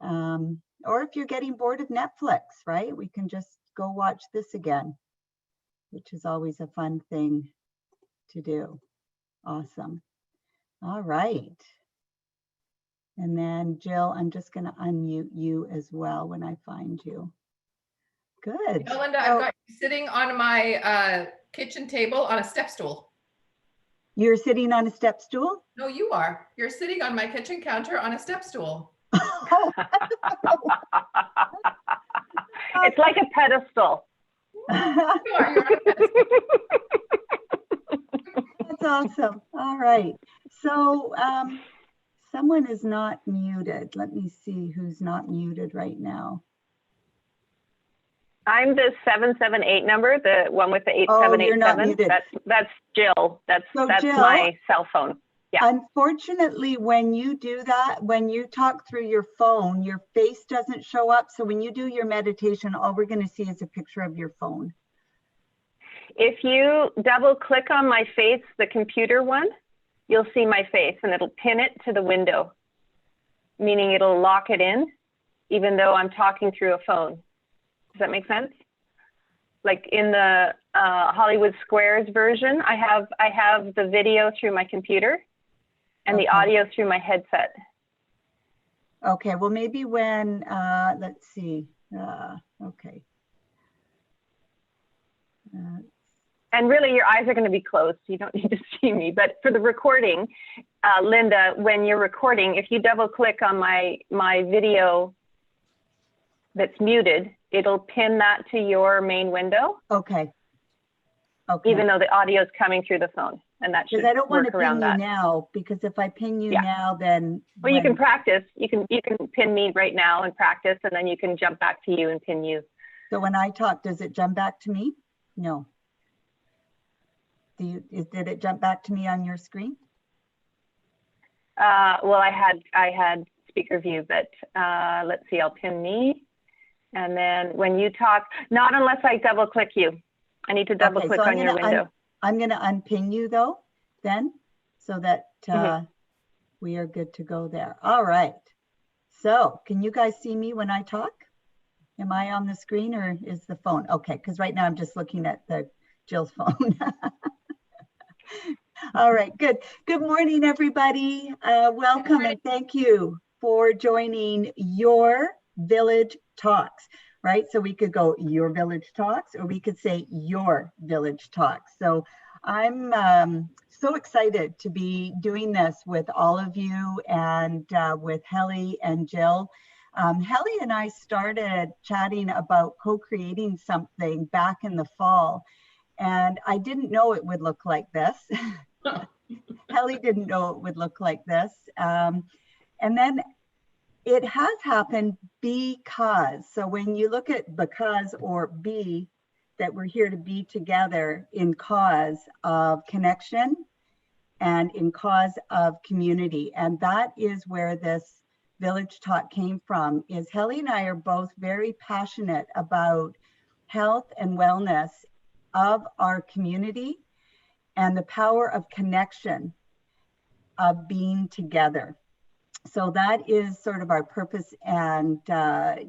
Or if you're getting bored of Netflix, right? We can just go watch this again, which is always a fun thing to do. Awesome. All right. And then Jill, I'm just going to unmute you as well when I find you. Good. You know, Linda, I've got you sitting on my kitchen table on a step stool. You're sitting on a step stool? No, you are. You're sitting on my kitchen counter on a step stool. Oh. It's like a pedestal. You're on a pedestal. That's awesome. All right. So someone is not muted. Let me see who's not muted right now. I'm the 778 number, the one with the 8787. You're not muted. That's Jill. That's Jill, my cell phone. Yeah. Unfortunately, when you do that, when you talk through your phone, your face doesn't show up. So when you do your meditation, all we're going to see is a picture of your phone. If you double click on my face, the computer one, you'll see my face and it'll pin it to the window, meaning it'll lock it in, even though I'm talking through a phone. Does that make sense? Like in the Hollywood Squares version, I have the video through my computer and the audio through my headset. Okay, well maybe when, let's see, okay. And really your eyes are going to be closed, so you don't need to see me. But for the recording, Linda, when you're recording, if you double click on my video that's muted, it'll pin that to your main window. Okay. Okay. Even though the audio is coming through the phone, and that should I don't want to pin you that. now, because if I pin you now, then well, you can practice. You can pin me right now and practice, and then you can jump back to you and pin you. So when I talk, does it jump back to me? No. Did it jump back to me on your screen? Well, I had speaker view, but let's see. I'll pin me, and then when you talk, not unless I double click you. I need to double click on your window. I'm going to unpin you though, then, so that we are good to go there. All right. So can you guys see me when I talk? Am I on the screen or is the phone? Okay, because right now I'm just looking at the Jill's phone. All right, good. Good morning, everybody. Welcome and thank you for joining Your Village Talks. Right? So we could go Your Village Talks, or we could say Your Village Talks. So I'm so excited to be doing this with all of you and with Helly and Jill. Helly and I started chatting about co-creating something back in the fall, and I didn't know it would look like this. Helly didn't know it would look like this. And then it has happened because, so when you look at because or be, that we're here to be together in cause of connection and in cause of community. And that is where this Village Talk came from, is Helly and I are both very passionate about health and wellness of our community and the power of connection, of being together. So that is sort of our purpose, and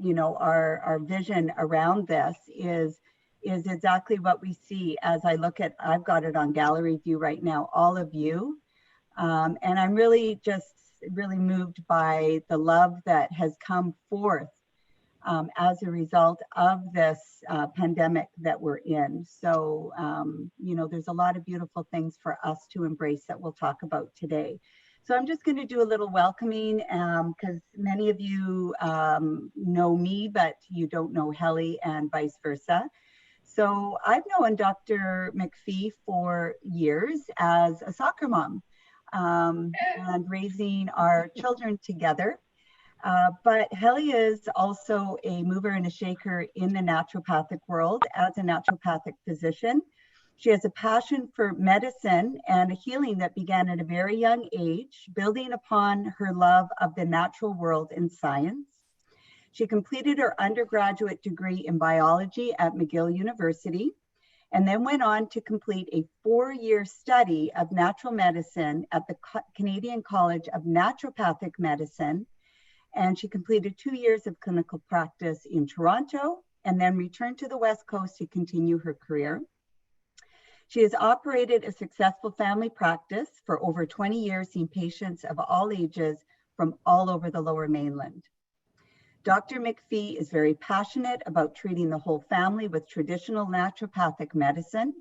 you know, our vision around this is exactly what we see as I look at, I've got it on gallery view right now, all of you. And I'm really moved by the love that has come forth as a result of this pandemic that we're in. So, you know, there's a lot of beautiful things for us to embrace that we'll talk about today. So I'm just going to do a little welcoming because many of you know me, but you don't know Helly and vice versa. So I've known Dr. McPhee for years as a soccer mom and raising our children together. But Helly is also a mover and a shaker in the naturopathic world as a naturopathic physician. She has a passion for medicine and a healing that began at a very young age, building upon her love of the natural world and science. She completed her undergraduate degree in biology at McGill University, and then went on to complete a 4-year study of natural medicine at the Canadian College of Naturopathic Medicine, and she completed 2 years of clinical practice in Toronto and then returned to the West Coast to continue her career. She has operated a successful family practice for over 20 years, seeing patients of all ages from all over the Lower Mainland. Dr. McPhee is very passionate about treating the whole family with traditional naturopathic medicine.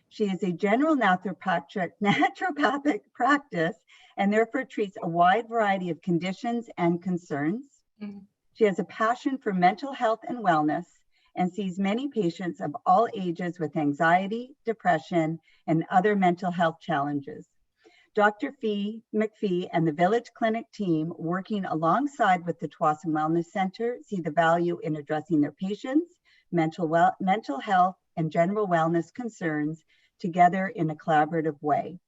She is a general naturopathic practice and therefore treats a wide variety of conditions and concerns. Mhm. She has a passion for mental health and wellness and sees many patients of all ages with anxiety, depression, and other mental health challenges. Dr. McPhee and the Village Clinic team, working alongside with the Tsawwassen Wellness Center, see the value in addressing their patients' mental health and general wellness concerns together in a collaborative way.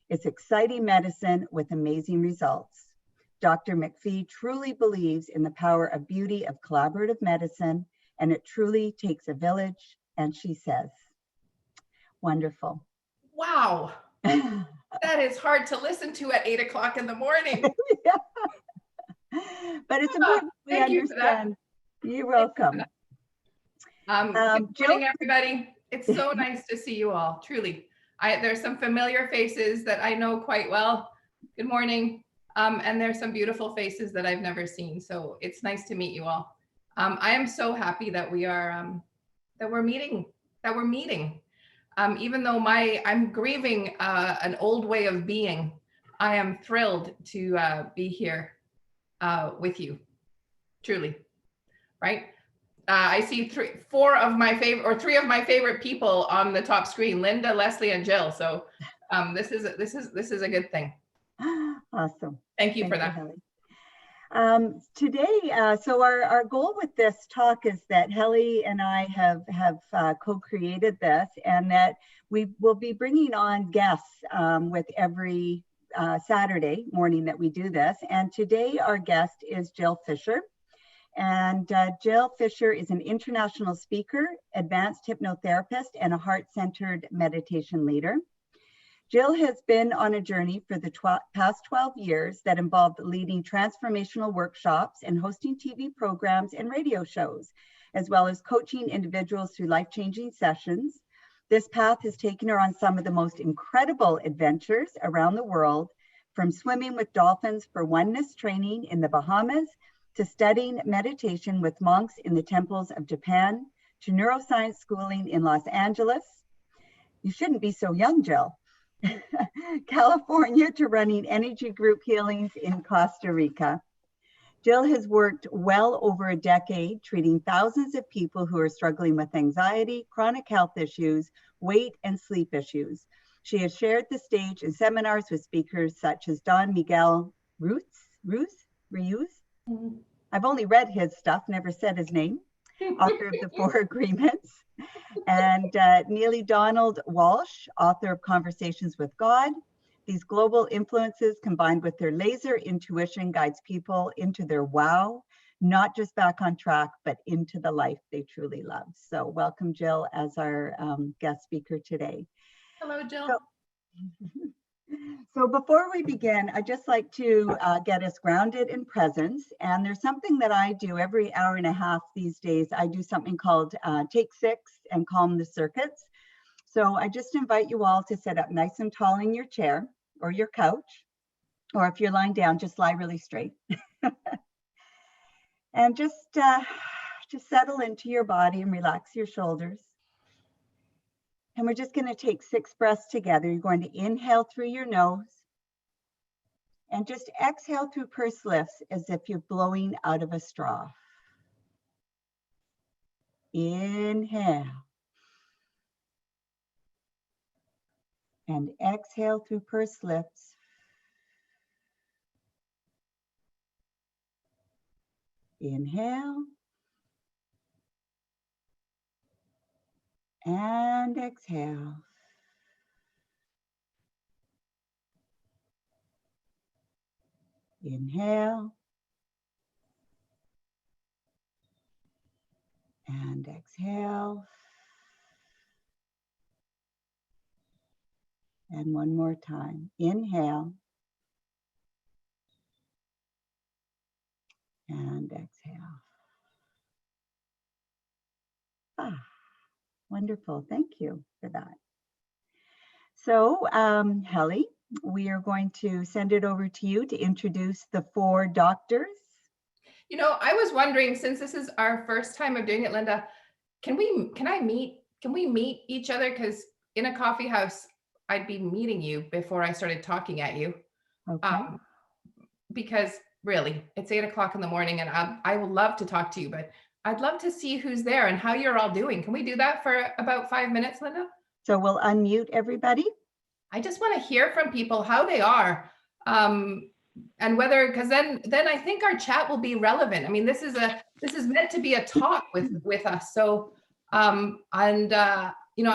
It's exciting medicine with amazing results. Dr. McPhee truly believes in the power of beauty of collaborative medicine, and it truly takes a village, and she says, wonderful. Wow. That is hard to listen to at 8 o'clock in the morning. Yeah. But it's important we Thank you for that. understand. You're welcome. Good Jill? morning, everybody. It's so nice to see you all, truly. There's some familiar faces that I know quite well. Good morning. And there's some beautiful faces that I've never seen. So it's nice to meet you all. I am so happy that we are, that we're meeting. Even though I'm grieving an old way of being, I am thrilled to be here with you, truly, right? I see three of my favorite people on the top screen: Linda, Leslie, and Jill. So this is a good thing. Awesome. Thank you for that. Helly. Today, so our goal with this talk is that Helly and I have co-created this, and that we will be bringing on guests with every Saturday morning that we do this. And today our guest is Jill Fisher. And Jill Fisher is an international speaker, advanced hypnotherapist, and a heart-centered meditation leader. Jill has been on a journey for the past 12 years that involved leading transformational workshops and hosting TV programs and radio shows, as well as coaching individuals through life-changing sessions. This path has taken her on some of the most incredible adventures around the world, from swimming with dolphins for oneness training in the Bahamas, to studying meditation with monks in the temples of Japan, to neuroscience schooling in Los Angeles. You shouldn't be so young, Jill. California, to running energy group healings in Costa Rica. Jill has worked well over a decade treating thousands of people who are struggling with anxiety, chronic health issues, weight, and sleep issues. She has shared the stage in seminars with speakers such as Don Miguel Ruiz. I've only read his stuff, never said his name, author of the 4 Agreements. And Neely Donald Walsh, author of Conversations with God. These global influences, combined with their laser intuition, guides people into their wow, not just back on track, but into the life they truly love. So welcome, Jill, as our guest speaker today. Hello, Jill. So before we begin, I'd just like to get us grounded in presence. And there's something that I do every hour and a half these days. I do something called Take 6 and Calm the Circuits. So I just invite you all to sit up nice and tall in your chair or your couch, or if you're lying down, just lie really straight. And just settle into your body and relax your shoulders. And we're just going to take 6 breaths together. You're going to inhale through your nose and just exhale through pursed lips as if you're blowing out of a straw. Inhale. And exhale through pursed lips. Inhale. And exhale. Inhale. And exhale. And one more time. Inhale. And exhale. Ah, wonderful. Thank you for that. So, Helly, we are going to send it over to you to introduce the 4 doctors. You know, I was wondering, since this is our first time of doing it, Linda, can we meet each other? Because in a coffee house, I'd be meeting you before I started talking at you. Okay. Because really, it's 8 o'clock in the morning, and I would love to talk to you, but I'd love to see who's there and how you're all doing. Can we do that for about 5 minutes, Linda? So we'll unmute everybody. I just want to hear from people how they are, and whether, because then I think our chat will be relevant. I mean, this is meant to be a talk with us. So you know,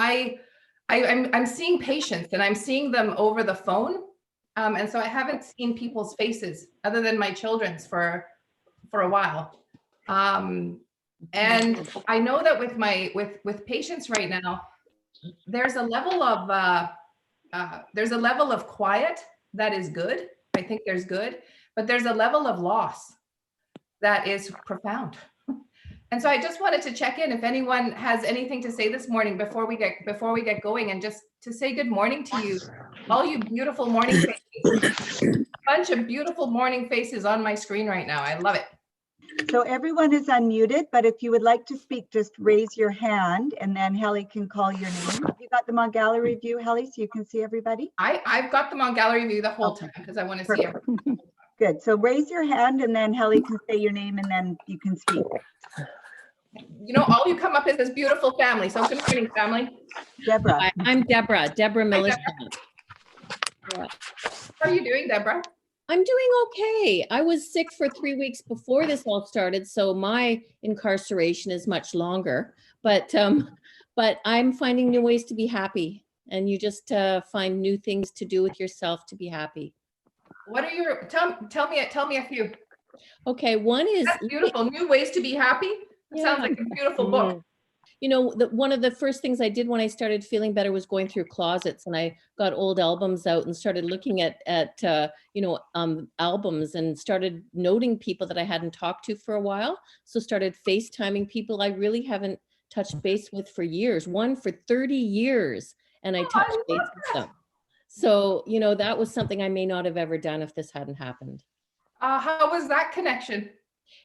I'm seeing patients, and I'm seeing them over the phone, and so I haven't seen people's faces other than my children's for a while. And I know that with patients right now, there's a level of quiet that is good. I think there's good, but there's a level of loss that is profound. And so I just wanted to check in if anyone has anything to say this morning before we get going, and just to say good morning to you, all you beautiful morning faces. A bunch of beautiful morning faces on my screen right now. I love it. So everyone is unmuted, but if you would like to speak, just raise your hand and then Helly can call your name. Have you got them on gallery view, Helly, so you can see everybody? I've got them on gallery view the whole time because I want to see everyone. Good. So raise your hand and then Helly can say your name and then you can speak. You know, all you come up is this beautiful family. So good morning, family. Deborah. Hi, I'm Deborah Miller. How are you doing, Deborah? I'm doing okay. I was sick for 3 weeks before this all started, so my incarceration is much longer. But I'm finding new ways to be happy, and you just find new things to do with yourself to be happy. What are your tell me a few? Okay, one is That's beautiful. New ways to be happy. It sounds like a beautiful book. You know, one of the first things I did when I started feeling better was going through closets, and I got old albums out and started looking at albums, and started noting people that I hadn't talked to for a while. So started FaceTiming people I really haven't touched base with for years. One for 30 years, and I touched base with them. So, you know, that was something I may not have ever done if this hadn't happened. How was that connection?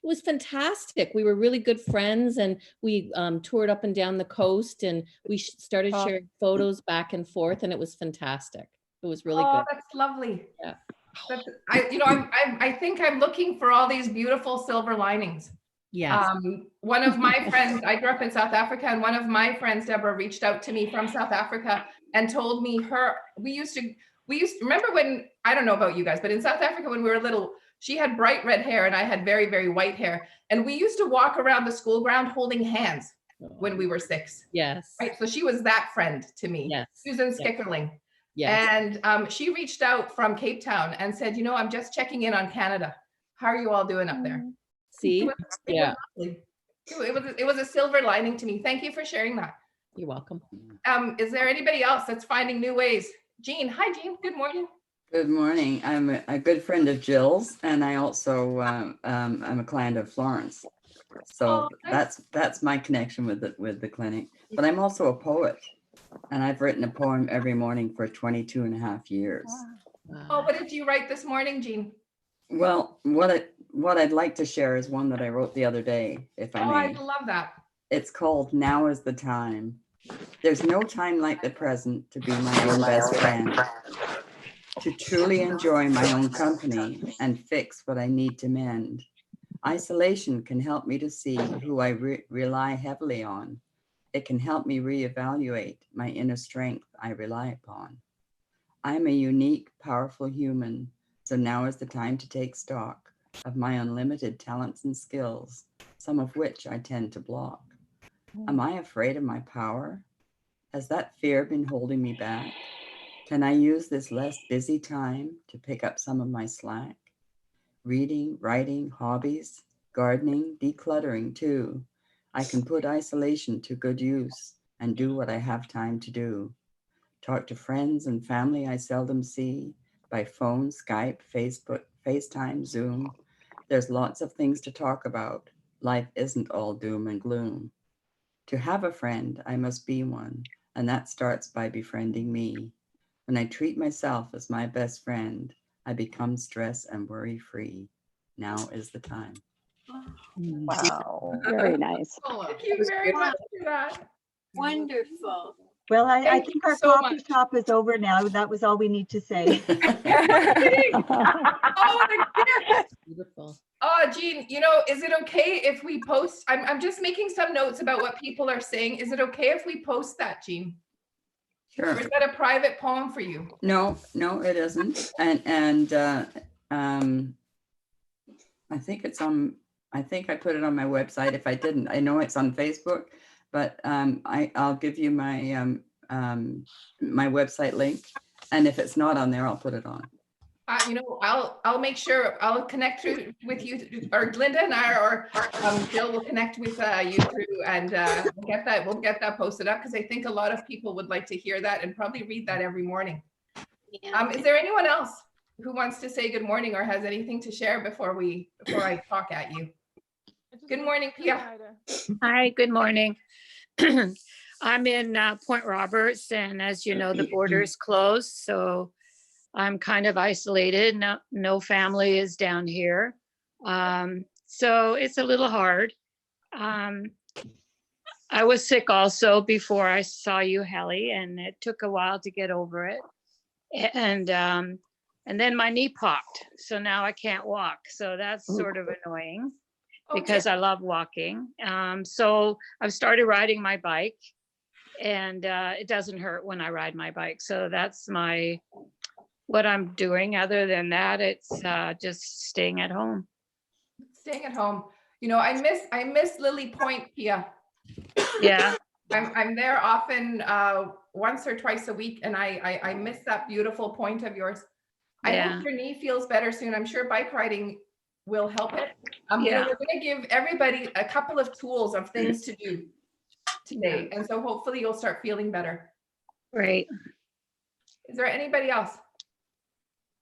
It was fantastic. We were really good friends, and we toured up and down the coast, and we started sharing photos back and forth, and it was fantastic. It was really good. Oh, that's lovely. Yeah. I think I'm looking for all these beautiful silver linings. Yes. One of my friends, I grew up in South Africa, and one of my friends, Deborah, reached out to me from South Africa and told me we used to remember when, I don't know about you guys, but in South Africa when we were little, she had bright red hair and I had very, very white hair. And we used to walk around the school ground holding hands when we were 6. Yes. Right. So she was that friend to me. Yes. Susan Skickerling. Yes. And she reached out from Cape Town and said, you know, I'm just checking in on Canada. How are you all doing up there? See? It was a silver lining to me. Thank you for sharing that. You're welcome. Is there anybody else that's finding new ways? Jean. Hi, Jean. Good morning. Good morning. I'm a good friend of Jill's, and I also I'm a client of Florence. So nice. that's my connection with the clinic. But I'm also a poet, and I've written a poem every morning for 22 and a half years. Wow. Oh, what did you write this morning, Jean? Well, what I'd like to share is one that I wrote the other day, if I may. I love that. It's called Now is the Time. There's no time like the present to be my own best friend, to truly enjoy my own company and fix what I need to mend. Isolation can help me to see who I rely heavily on. It can help me reevaluate my inner strength I rely upon. I'm a unique, powerful human, so now is the time to take stock of my unlimited talents and skills, some of which I tend to block. Am I afraid of my power? Has that fear been holding me back? Can I use this less busy time to pick up some of my slack? Reading, writing, hobbies, gardening, decluttering too. I can put isolation to good use and do what I have time to do. Talk to friends and family I seldom see by phone, Skype, Facebook, FaceTime, Zoom. There's lots of things to talk about. Life isn't all doom and gloom. To have a friend, I must be one, and that starts by befriending me. When I treat myself as my best friend, I become stress and worry free. Now is the time. Wow, very nice. Thank you very much for that. Wonderful. Well, I Thank think you our so coffee much. shop is over now. That was all we need to say. Oh, the gift. Beautiful. Oh, Jean, you know, is it okay if we post? I'm just making some notes about what people are saying. Is it okay if we post that, Jean? Sure. Or is that a private poem for you? No, it isn't. And I think it's on, I think I put it on my website. If I didn't, I know it's on Facebook, but I'll give you my my website link. And if it's not on there, I'll put it on. You know, I'll make sure I'll connect with you, or Glinda and I, or Jill will connect with you through, and we'll get that posted up, because I think a lot of people would like to hear that and probably read that every morning. Yeah. Is there anyone else who wants to say good morning or has anything to share before I talk at you? Good morning, Pia. Hi, good morning. I'm in Point Roberts, and as you know, the border is closed, so I'm kind of isolated. No family is down here. So it's a little hard. I was sick also before I saw you, Helly, and it took a while to get over it. And then my knee popped, so now I can't walk. So that's sort of annoying because I love walking. So I've started riding my bike, and it doesn't hurt when I ride my bike. So that's what I'm doing. Other than that, it's just staying at home. Staying at home. You know, I miss Lily Point, Pia. Yeah. I'm there often, once or twice a week, and I miss that beautiful point of yours. I Yeah. hope your knee feels better soon. I'm sure bike riding will help it. You know, Yeah. we're going to give everybody a couple of tools of things to do today, and so hopefully you'll start feeling better. Great. Is there anybody else?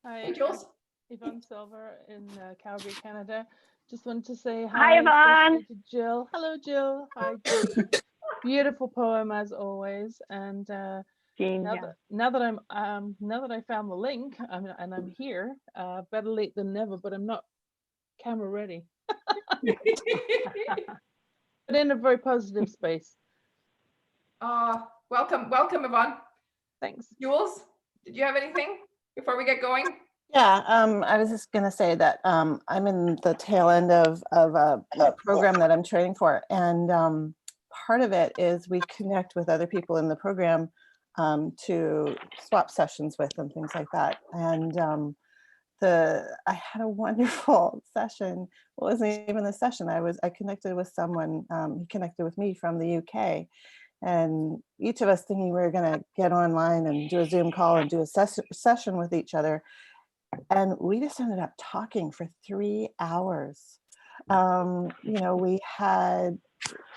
Hi, Hey, Jules. Yvonne Silver in Calgary, Canada. Just wanted to say Hi, Yvonne. especially to Jill. Hello, Jill. Hi, Jean. Beautiful poem as always. And Jean, now yeah. that I found the link, I'm here. Better late than never, but I'm not camera ready. But in a very positive space. Welcome, Yvonne. Thanks. Jules, did you have anything before we get going? Yeah, I was just going to say that I'm in the tail end of a program that I'm training for. And part of it is we connect with other people in the program to swap sessions with and things like that. And I had a wonderful session. Well, it wasn't even a session. I connected with someone, he connected with me from the UK. And each of us thinking we were going to get online and do a Zoom call and do a session with each other. And we just ended up talking for 3 hours. You know, we had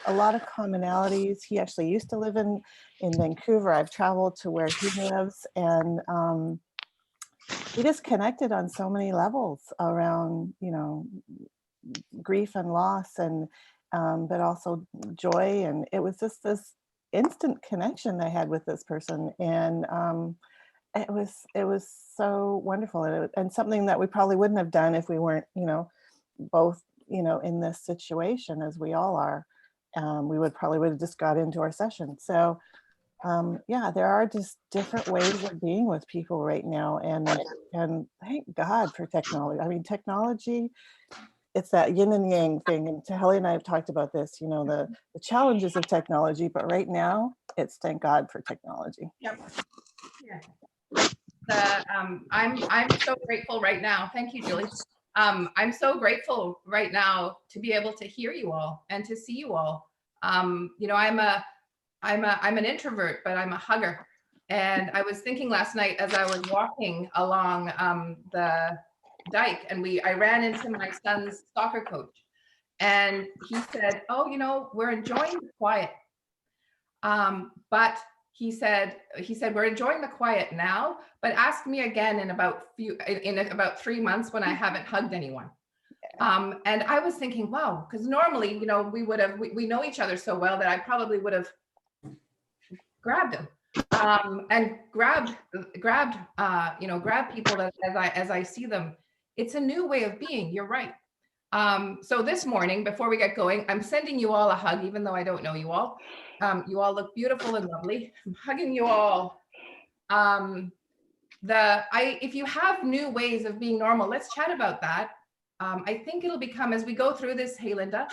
a lot of commonalities. He actually used to live in Vancouver. I've traveled to where he lives, and we just connected on so many levels around, you know, grief and loss, and but also joy. And it was just this instant connection I had with this person, and it was so wonderful, and something that we probably wouldn't have done if we weren't, you know, both, you know, in this situation as we all are. We would have just got into our session. So yeah, there are just different ways of being with people right now, and thank God for technology. I mean, technology, it's that yin and yang thing. And Helly and I have talked about this, you know, the challenges of technology, but right now it's thank God for technology. Yep. Yeah. I'm so grateful right now. Thank you, Julie. I'm so grateful right now to be able to hear you all and to see you all. You know, I'm an introvert, but I'm a hugger. And I was thinking last night as I was walking along the dike, and I ran into my son's soccer coach, and he said, "Oh, you know, we're enjoying the quiet." But he said, "We're enjoying the quiet now, but ask me again in about 3 months when I haven't hugged anyone." And I was thinking, wow, because normally, you know, we know each other so well that I probably would have grabbed him and grabbed people that as I see them. It's a new way of being. You're right. So this morning, before we get going, I'm sending you all a hug, even though I don't know you all. You all look beautiful and lovely. I'm hugging you all. If you have new ways of being normal, let's chat about that. I think it'll become, as we go through this, hey Linda,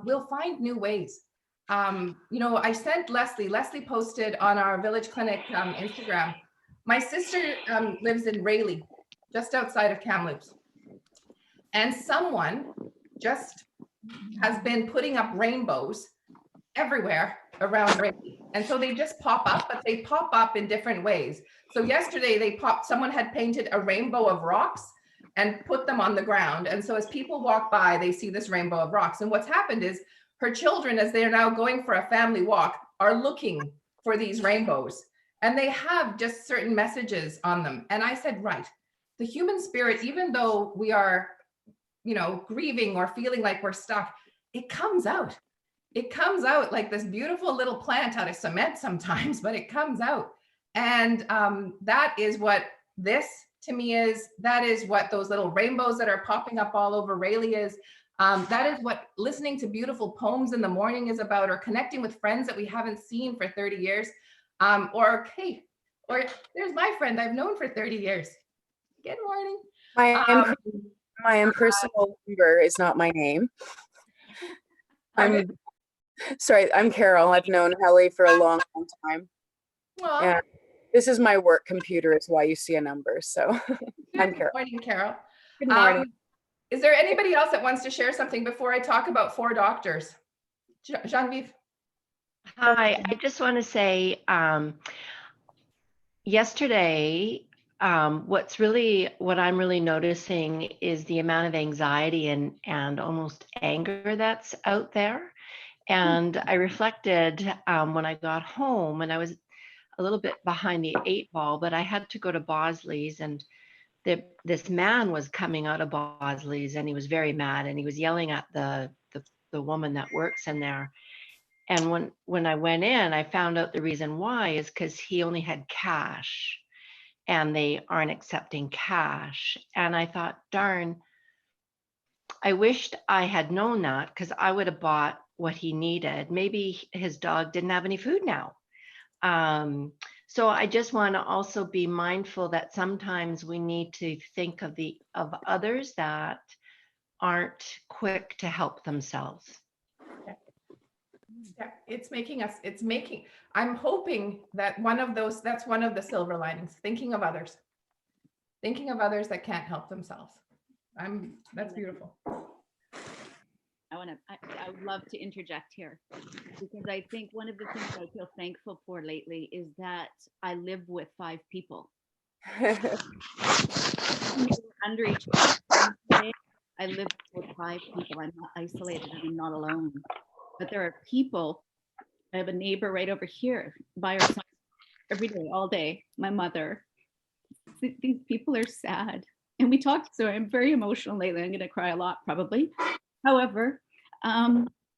we'll find new ways. You know, I sent Leslie posted on our Village Clinic Instagram. My sister lives in Rayleigh, just outside of Kamloops. And someone just has been putting up rainbows everywhere around Rayleigh. And so they just pop up, but they pop up in different ways. So yesterday someone had painted a rainbow of rocks and put them on the ground. And so as people walk by, they see this rainbow of rocks. And what's happened is her children, as they're now going for a family walk, are looking for these rainbows. And they have just certain messages on them. And I said, right, the human spirit, even though we are, you know, grieving or feeling like we're stuck, it comes out. It comes out like this beautiful little plant out of cement sometimes, but it comes out. And that is what this to me is. That is what those little rainbows that are popping up all over Rayleigh is. That is what listening to beautiful poems in the morning is about, or connecting with friends that we haven't seen for 30 years. Or there's my friend I've known for 30 years. Good morning. My impersonal number is not my name. I'm sorry, I'm Carol. I've known Helly for a long time. Well, and this is my work computer, is why you see a number. So I'm Carol. Good morning, Carol. Good morning. Is there anybody else that wants to share something before I talk about 4 doctors? Genevieve. Hi, I just want to say yesterday, what I'm really noticing is the amount of anxiety and almost anger that's out there. And I reflected when I got home, and I was a little bit behind the 8 ball, but I had to go to Bosley's, and this man was coming out of Bosley's, and he was very mad, and he was yelling at the woman that works in there. And when I went in, I found out the reason why is because he only had cash, and they aren't accepting cash. And I thought, darn, I wished I had known that, because I would have bought what he needed. Maybe his dog didn't have any food now. So I just want to also be mindful that sometimes we need to think of others that aren't quick to help themselves. Yeah, I'm hoping that that's one of the silver linings, thinking of others that can't help themselves. That's beautiful. I would love to interject here, because I think one of the things I feel thankful for lately is that I live with 5 people. Under each other. I live with 5 people. I'm not isolated and I'm not alone. But there are people. I have a neighbor right over here by her side every day, all day. My mother. These people are sad. And we talked, so I'm very emotional lately. I'm going to cry a lot probably. However,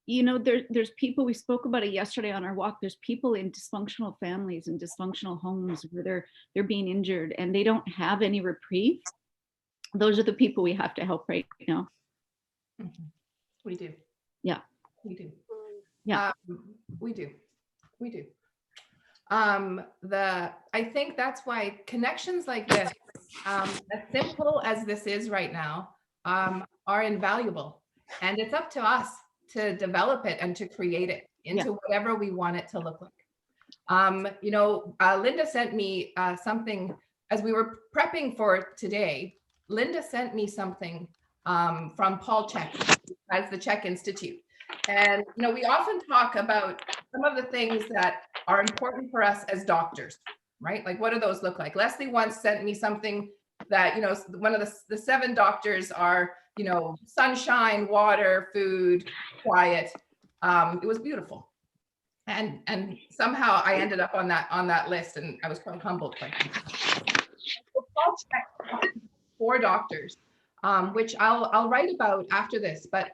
you know, there's people, we spoke about it yesterday on our walk. There's people in dysfunctional families and dysfunctional homes where they're being injured and they don't have any reprieve. Those are the people we have to help right now. Mm-hmm. We do. Yeah. We do. Yeah. We do. I think that's why connections like this, as simple as this is right now, are invaluable. And it's up to us to develop it and to create it into whatever we want it to look like. You know, Linda sent me something as we were prepping for today. Linda sent me something from Paul Chek as the Chek Institute. And, you know, we often talk about some of the things that are important for us as doctors, right? Like, what do those look like? Leslie once sent me something that, you know, one of the 7 doctors are, you know, sunshine, water, food, quiet. It was beautiful. And somehow I ended up on that list, and I was quite humbled by it. So Paul Chek, 4 doctors. which I'll write about after this. But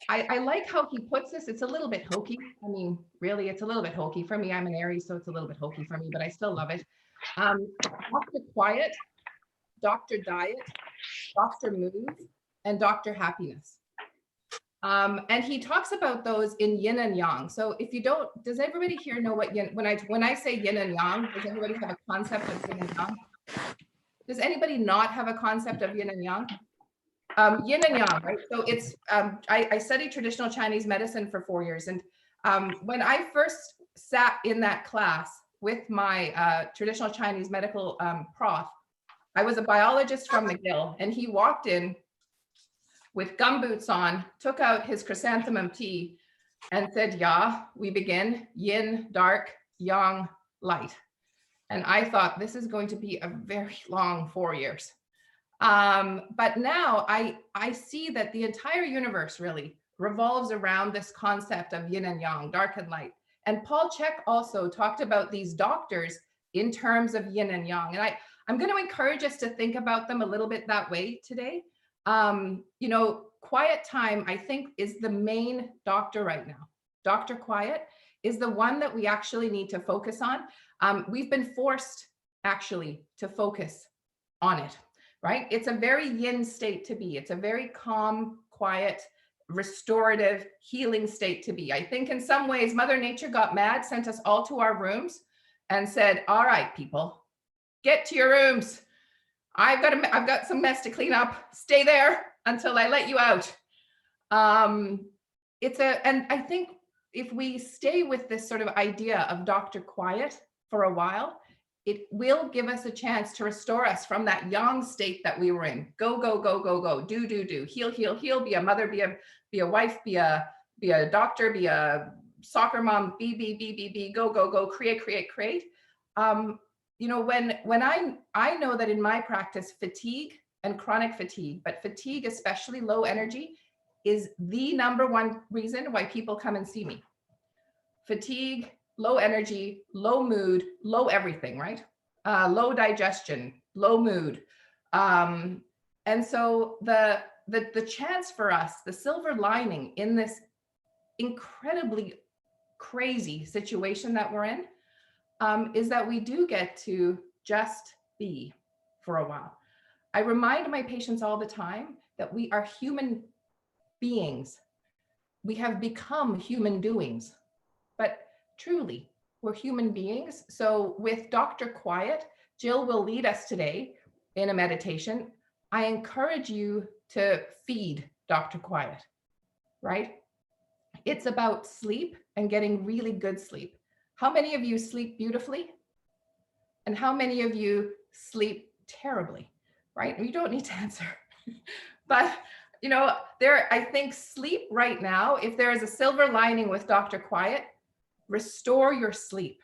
I like how he puts this. It's a little bit hokey. I mean, really, it's a little bit hokey for me. I'm an Aries, so it's a little bit hokey for me, but I still love it. Dr. Quiet, Dr. Diet, Dr. Move, and Dr. Happiness. And he talks about those in yin and yang. So if you don't, does everybody here know what yin, when I say yin and yang, does everybody have a concept of yin and yang? Does anybody not have a concept of yin and yang? Yin and yang, right? So it's, I studied traditional Chinese medicine for 4 years. And when I first sat in that class with my traditional Chinese medical prof, I was a biologist from McGill, and he walked in with gumboots on, took out his chrysanthemum tea and said, "Yeah, we begin, yin, dark, yang, light." And I thought, this is going to be a very long 4 years. But now I see that the entire universe really revolves around this concept of yin and yang, dark and light. And Paul Chek also talked about these doctors in terms of yin and yang. And I'm going to encourage us to think about them a little bit that way today. You know, quiet time, I think, is the main doctor right now. Dr. Quiet is the one that we actually need to focus on. We've been forced actually to focus on it, right? It's a very yin state to be. It's a very calm, quiet, restorative, healing state to be. I think in some ways, Mother Nature got mad, sent us all to our rooms and said, "All right, people, get to your rooms. I've got some mess to clean up. Stay there until I let you out." And I think if we stay with this sort of idea of Dr. Quiet for a while, it will give us a chance to restore us from that yang state that we were in. Go, go, go, go, go, do, do, do, heal, heal, heal, be a mother, be a wife, be a doctor, be a soccer mom, be, go, go, go, create, create, create. You know, when I know that in my practice, fatigue and chronic fatigue, but fatigue, especially low energy, is the #1 reason why people come and see me. Fatigue, low energy, low mood, low everything, right? Low digestion, low mood. And so the chance for us, the silver lining in this incredibly crazy situation that we're in, is that we do get to just be for a while. I remind my patients all the time that we are human beings. We have become human doings, but truly we're human beings. So with Dr. Quiet, Jill will lead us today in a meditation. I encourage you to feed Dr. Quiet, right? It's about sleep and getting really good sleep. How many of you sleep beautifully? And how many of you sleep terribly, right? You don't need to answer. But, you know, I think sleep right now, if there is a silver lining with Dr. Quiet, restore your sleep.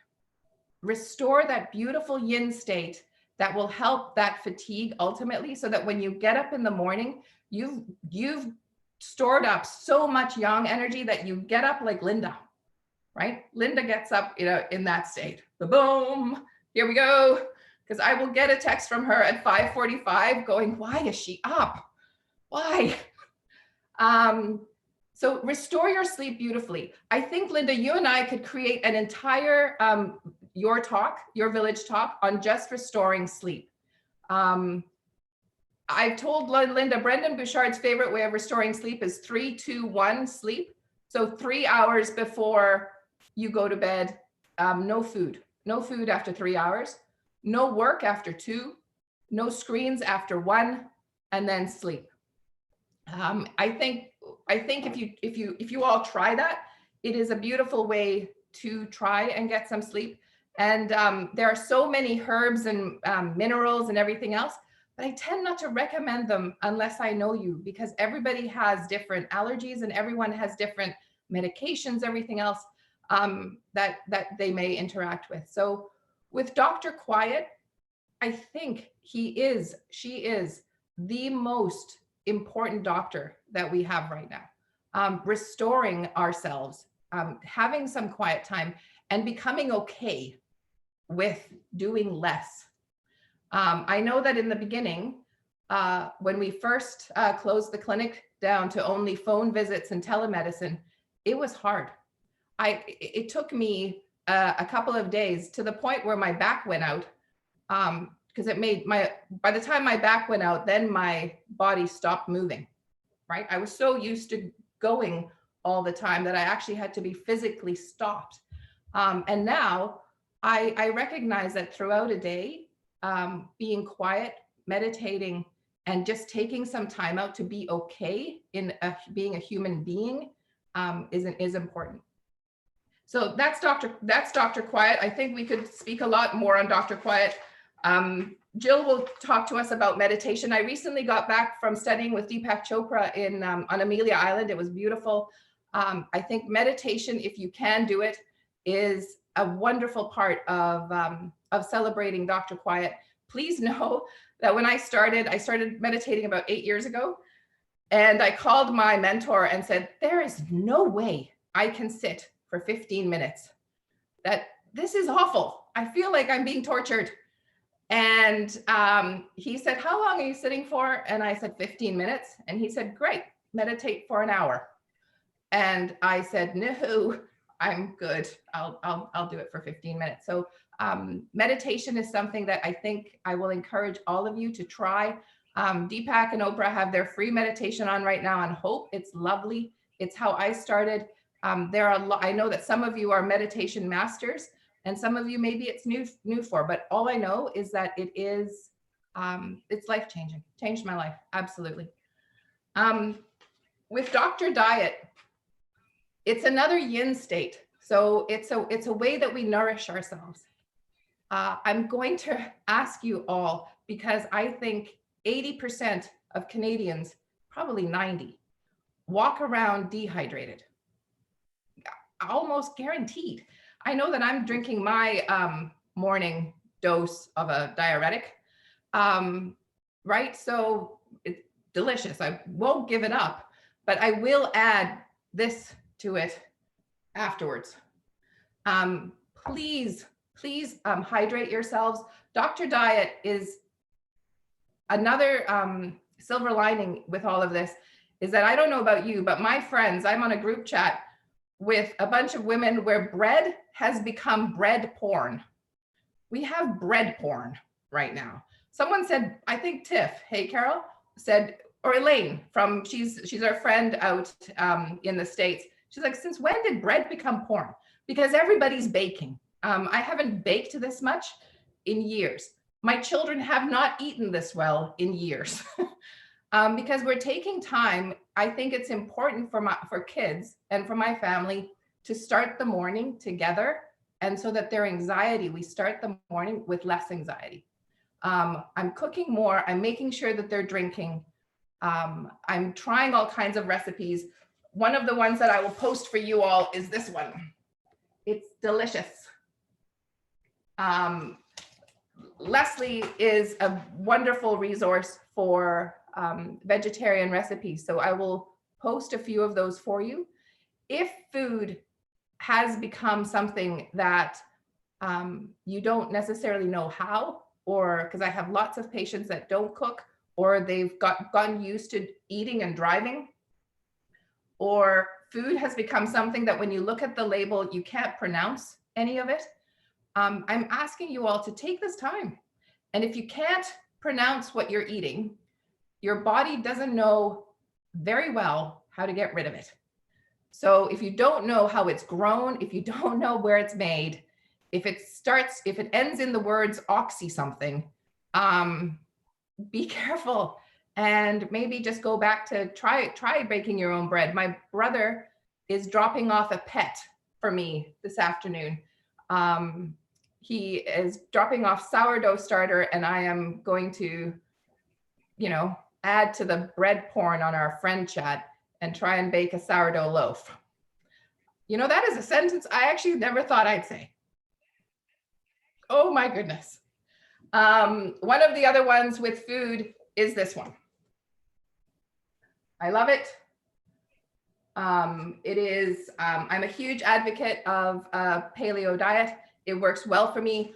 Restore that beautiful yin state that will help that fatigue ultimately, so that when you get up in the morning, you've stored up so much yang energy that you get up like Linda. Right? Linda gets up, you know, in that state. Boom, here we go. Because I will get a text from her at 5:45 going, "Why is she up? Why?" So restore your sleep beautifully. I think, Linda, you and I could create an entire, your village talk on just restoring sleep. I've told Linda, Brendan Bouchard's favorite way of restoring sleep is 3-2-1 sleep. So 3 hours before you go to bed, no food after 3 hours, no work after 2, no screens after 1, and then sleep. I think if you all try that, it is a beautiful way to try and get some sleep. And there are so many herbs and minerals and everything else, but I tend not to recommend them unless I know you, because everybody has different allergies and everyone has different medications, everything else that they may interact with. So with Dr. Quiet, I think she is the most important doctor that we have right now. Restoring ourselves, having some quiet time, and becoming okay with doing less. I know that in the beginning, when we first closed the clinic down to only phone visits and telemedicine, it was hard. It took me a couple of days to the point where my back went out, because by the time my back went out, then my body stopped moving, right? I was so used to going all the time that I actually had to be physically stopped. And now I recognize that throughout a day, being quiet, meditating, and just taking some time out to be okay in being a human being is important. So that's Dr. Quiet. I think we could speak a lot more on Dr. Quiet. Jill will talk to us about meditation. I recently got back from studying with Deepak Chopra on Amelia Island. It was beautiful. I think meditation, if you can do it, is a wonderful part of celebrating Dr. Quiet. Please know that when I started meditating about 8 years ago, and I called my mentor and said, there is no way I can sit for 15 minutes. That this is awful. I feel like I'm being tortured. And he said, how long are you sitting for? And I said, 15 minutes. And he said, great, meditate for an hour. And I said, no, I'm good. I'll do it for 15 minutes. So meditation is something that I think I will encourage all of you to try. Deepak and Oprah have their free meditation on right now on Hope. It's lovely. It's how I started. I know that some of you are meditation masters, and some of you maybe it's new for, but all I know is that it's life-changing. Changed my life, absolutely. With Dr. Diet, it's another yin state. So it's a way that we nourish ourselves. I'm going to ask you all, because I think 80% of Canadians, probably 90, walk around dehydrated. Almost guaranteed. I know that I'm drinking my morning dose of a diuretic, right? So it's delicious. I won't give it up, but I will add this to it afterwards. Please hydrate yourselves. Dr. Diet is another silver lining with all of this, is that I don't know about you, but my friends, I'm on a group chat with a bunch of women where bread has become bread porn. We have bread porn right now. Someone said, I think Tiff, hey Carol, said, or Elaine she's our friend out in the States. She's like, since when did bread become porn? Because everybody's baking. I haven't baked this much in years. My children have not eaten this well in years. Because we're taking time. I think it's important for kids and for my family to start the morning together, and so that their anxiety, we start the morning with less anxiety. I'm cooking more. I'm making sure that they're drinking. I'm trying all kinds of recipes. One of the ones that I will post for you all is this one. It's delicious. Leslie is a wonderful resource for vegetarian recipes. So I will post a few of those for you. If food has become something that you don't necessarily know how, or because I have lots of patients that don't cook, or they've gotten used to eating and driving, or food has become something that when you look at the label, you can't pronounce any of it. I'm asking you all to take this time. And if you can't pronounce what you're eating, your body doesn't know very well how to get rid of it. So if you don't know how it's grown, if you don't know where it's made, if it ends in the words oxy something, be careful, and maybe just go back to try baking your own bread. My brother is dropping off a pet for me this afternoon. He is dropping off sourdough starter, and I am going to, add to the bread porn on our friend chat and try and bake a sourdough loaf. That is a sentence I actually never thought I'd say. Oh my goodness. One of the other ones with food is this one. I love it. I'm a huge advocate of paleo diet. It works well for me.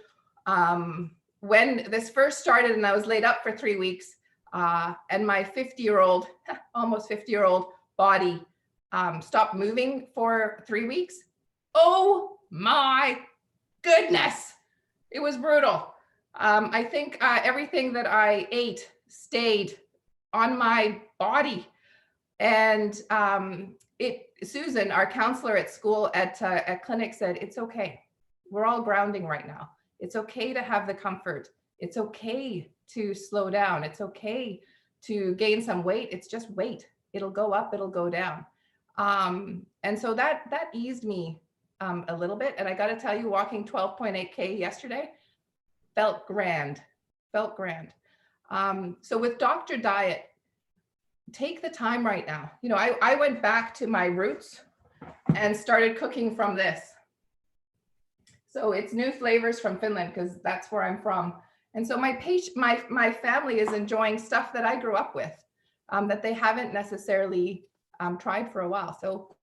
When this first started and I was laid up for 3 weeks, and my 50-year-old, almost 50-year-old body stopped moving for 3 weeks. Oh my goodness, it was brutal. I think everything that I ate stayed on my body. And Susan, our counselor at school, at clinic, said, it's okay. We're all grounding right now. It's okay to have the comfort. It's okay to slow down. It's okay to gain some weight. It's just weight. It'll go up, it'll go down. And so that eased me a little bit. And I got to tell you, walking 12.8K yesterday felt grand, felt grand. So with Dr. Diet, take the time right now. You know, I went back to my roots and started cooking from this. So it's new flavors from Finland because that's where I'm from. And so my family is enjoying stuff that I grew up with that they haven't necessarily tried for a while. So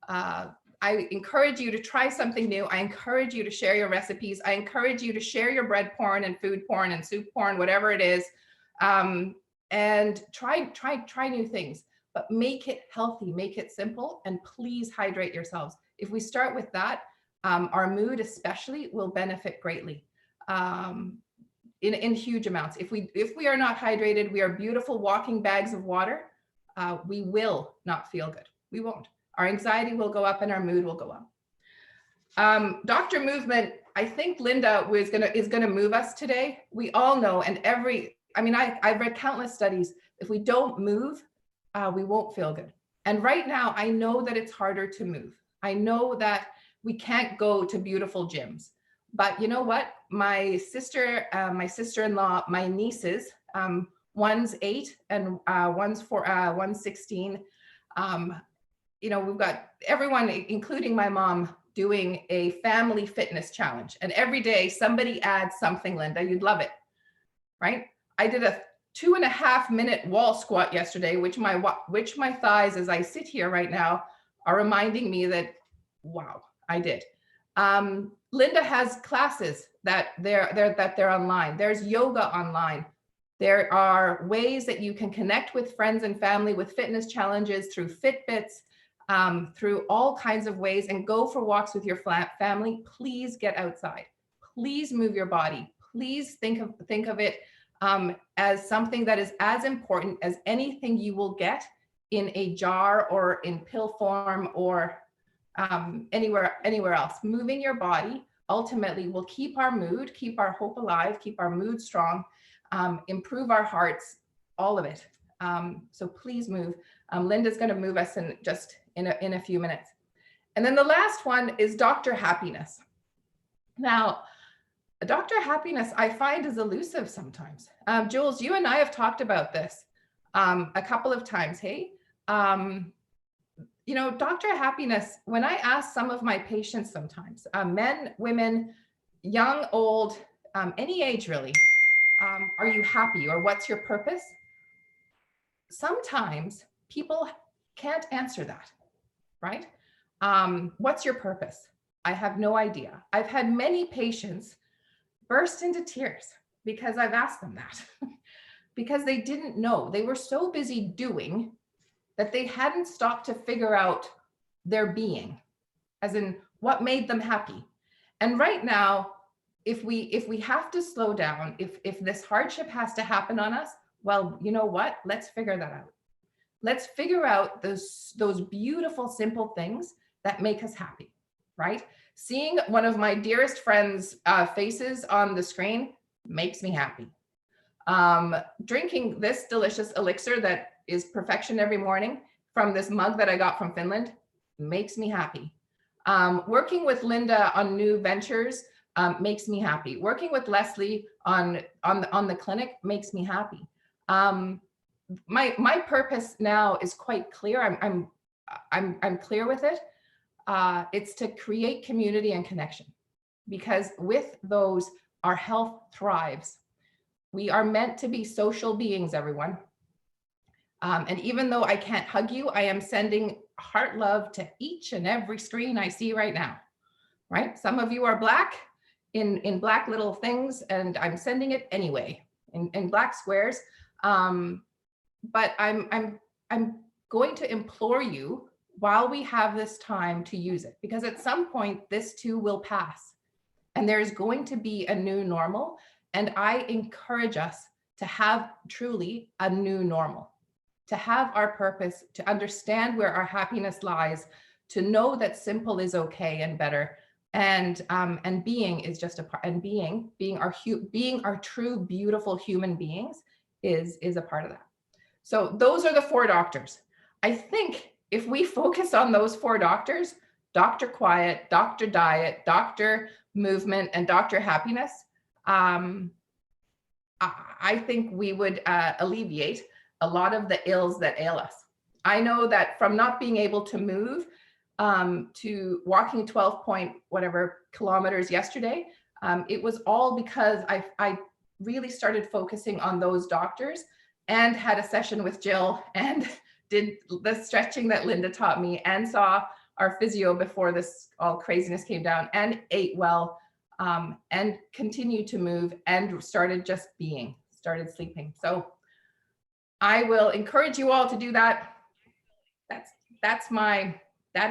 I encourage you to try something new. I encourage you to share your recipes. I encourage you to share your bread porn and food porn and soup porn, whatever it is. And try new things, but make it healthy, make it simple, and please hydrate yourselves. If we start with that, our mood especially will benefit greatly in huge amounts. If we are not hydrated, we are beautiful walking bags of water. We will not feel good. We won't. Our anxiety will go up and our mood will go up. Dr. Movement, I think Linda is gonna move us today. We all know, and I've read countless studies. If we don't move, we won't feel good. And right now, I know that it's harder to move. I know that we can't go to beautiful gyms. But you know what? My sister, my sister-in-law, my nieces, one's 8 and one's 16. You know, we've got everyone, including my mom, doing a family fitness challenge. And every day somebody adds something, Linda, you'd love it, right? I did a 2.5-minute wall squat yesterday, which my thighs, as I sit here right now, are reminding me that, wow, I did. Linda has classes that they're online. There's yoga online. There are ways that you can connect with friends and family with fitness challenges through Fitbits, through all kinds of ways, and go for walks with your family. Please get outside. Please move your body. Please think of it as something that is as important as anything you will get in a jar or in pill form or anywhere else. Moving your body ultimately will keep our mood, keep our hope alive, keep our mood strong, improve our hearts, all of it. So please move. Linda's going to move us in a few minutes. And then the last one is Dr. Happiness. Now, Dr. Happiness, I find, is elusive sometimes. Jules, you and I have talked about this a couple of times. Hey, you know, Dr. Happiness, when I ask some of my patients sometimes, men, women, young, old, any age really, are you happy or what's your purpose? Sometimes people can't answer that, right? What's your purpose? I have no idea. I've had many patients burst into tears because I've asked them that because they didn't know. They were so busy doing that they hadn't stopped to figure out their being, as in what made them happy. And right now, if we have to slow down, if this hardship has to happen on us, well, you know what? Let's figure that out. Let's figure out those beautiful, simple things that make us happy, right? Seeing one of my dearest friends' faces on the screen makes me happy. Drinking this delicious elixir that is perfection every morning from this mug that I got from Finland makes me happy. Working with Linda on new ventures makes me happy. Working with Leslie on the clinic makes me happy. My purpose now is quite clear. I'm clear with it. It's to create community and connection, because with those, our health thrives. We are meant to be social beings, everyone. And even though I can't hug you, I am sending heart love to each and every screen I see right now, right? Some of you are black in black little things, and I'm sending it anyway in black squares. But I'm going to implore you while we have this time to use it, because at some point this too will pass and there's going to be a new normal. And I encourage us to have truly a new normal, to have our purpose, to understand where our happiness lies, to know that simple is okay and better. And being is just a part, and being our true, beautiful human beings is a part of that. So those are the 4 doctors. I think if we focus on those 4 doctors, Dr. Quiet, Dr. Diet, Dr. Movement, and Dr. Happiness, I think we would alleviate a lot of the ills that ail us. I know that from not being able to move to walking 12 point whatever kilometers yesterday, it was all because I really started focusing on those doctors and had a session with Jill and did the stretching that Linda taught me and saw our physio before this all craziness came down and ate well and continued to move and started just being, started sleeping. So I will encourage you all to do that. That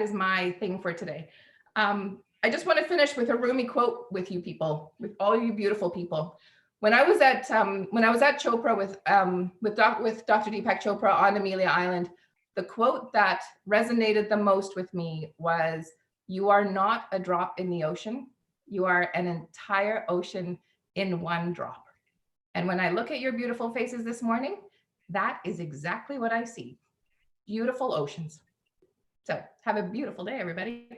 is my thing for today. I just want to finish with a Rumi quote with you people, with all you beautiful people. When I was at Chopra with Dr. Deepak Chopra on Amelia Island, the quote that resonated the most with me was, "You are not a drop in the ocean. You are an entire ocean in one drop." And when I look at your beautiful faces this morning, that is exactly what I see. Beautiful oceans. So have a beautiful day, everybody.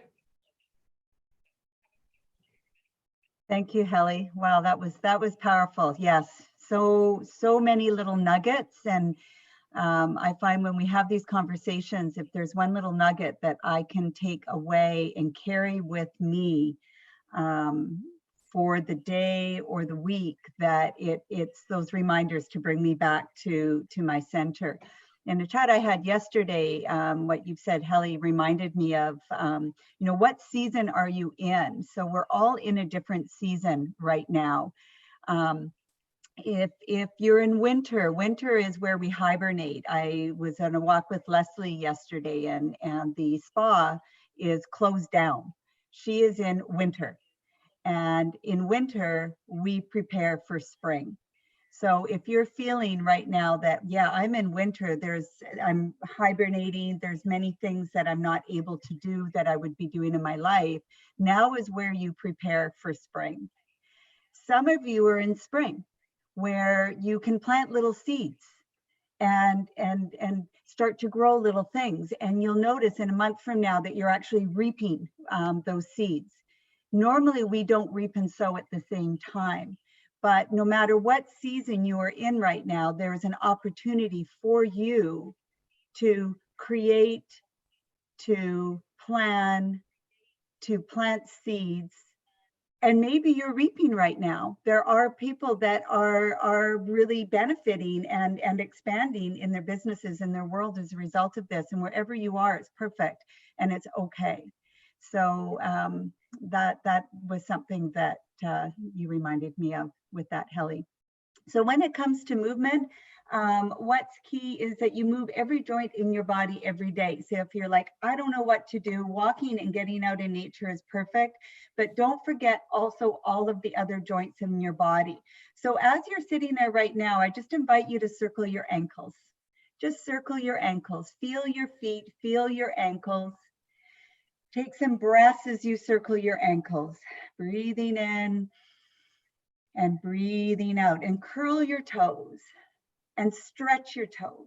Thank you, Helly. Wow, that was powerful. Yes, so many little nuggets. And I find when we have these conversations, if there's one little nugget that I can take away and carry with me for the day or the week, that it's those reminders to bring me back to my center. And the chat I had yesterday, what you've said, Helly, reminded me of, what season are you in? So we're all in a different season right now. If you're in winter is where we hibernate. I was on a walk with Leslie yesterday and the spa is closed down. She is in winter. And in winter, we prepare for spring. So if you're feeling right now that, yeah, I'm in winter, I'm hibernating, there's many things that I'm not able to do that I would be doing in my life, now is where you prepare for spring. Some of you are in spring, where you can plant little seeds and start to grow little things. And you'll notice in a month from now that you're actually reaping those seeds. Normally, we don't reap and sow at the same time. But no matter what season you are in right now, there's an opportunity for you to create, to plan, to plant seeds. And maybe you're reaping right now. There are people that are really benefiting and expanding in their businesses and their world as a result of this. And wherever you are, it's perfect and it's okay. So that was something that you reminded me of with that, Helly. So when it comes to movement, what's key is that you move every joint in your body every day. So if you're like, I don't know what to do, walking and getting out in nature is perfect, but don't forget also all of the other joints in your body. So as you're sitting there right now, I just invite you to circle your ankles. Just circle your ankles, feel your feet, feel your ankles. Take some breaths as you circle your ankles, breathing in and breathing out, and curl your toes and stretch your toes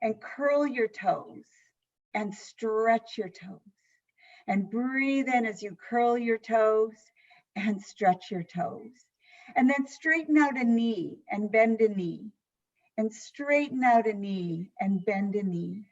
and curl your toes and stretch your toes and breathe in as you curl your toes and stretch your toes. And then straighten out a knee and bend a knee and straighten out a knee and bend a knee.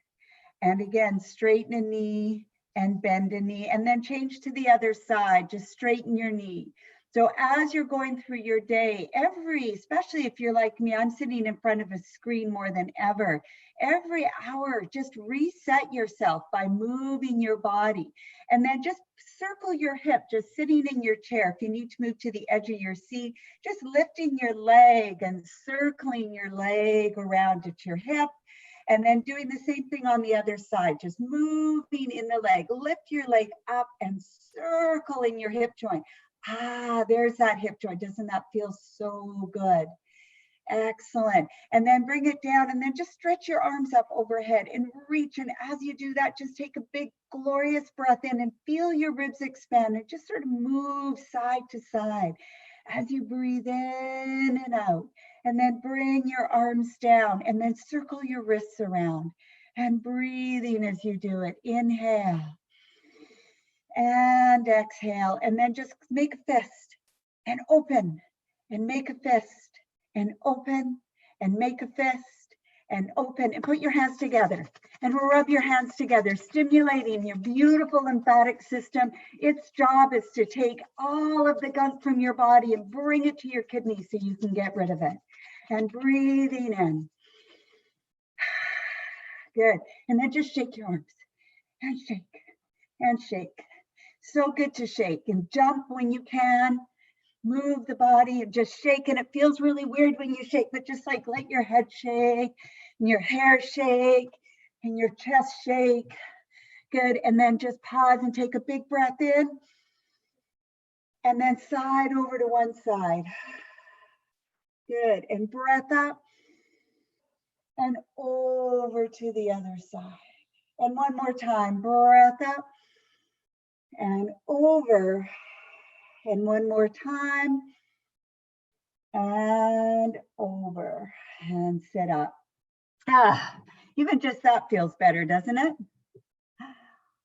And again, straighten a knee and bend a knee, and then change to the other side. Just straighten your knee So as you're going through your day, especially if you're like me, I'm sitting in front of a screen more than ever. Every hour, just reset yourself by moving your body. And then just circle your hip, just sitting in your chair. If you need to move to the edge of your seat, just lifting your leg and circling your leg around at your hip. And then doing the same thing on the other side, just moving in the leg. Lift your leg up and circling your hip joint. Ah, there's that hip joint. Doesn't that feel so good? Excellent. And then bring it down and then just stretch your arms up overhead and reach. And as you do that, just take a big, glorious breath in and feel your ribs expand and just sort of move side to side as you breathe in and out. And then bring your arms down and then circle your wrists around and breathing as you do it. Inhale and exhale. And then just make a fist and open and make a fist and open and make a fist and open and put your hands together and rub your hands together, stimulating your beautiful lymphatic system. Its job is to take all of the gunk from your body and bring it to your kidneys so you can get rid of it. And breathing in. Good. And then just shake your arms and shake and shake. So good to shake and jump when you can. Move the body and just shake. And it feels really weird when you shake, but just like let your head shake and your hair shake and your chest shake. Good. And then just pause and take a big breath in. And then side over to one side. Good. And breath up and over to the other side. And one more time, breath up and over. And one more time, and over, and sit up. Ah, even just that feels better, doesn't it?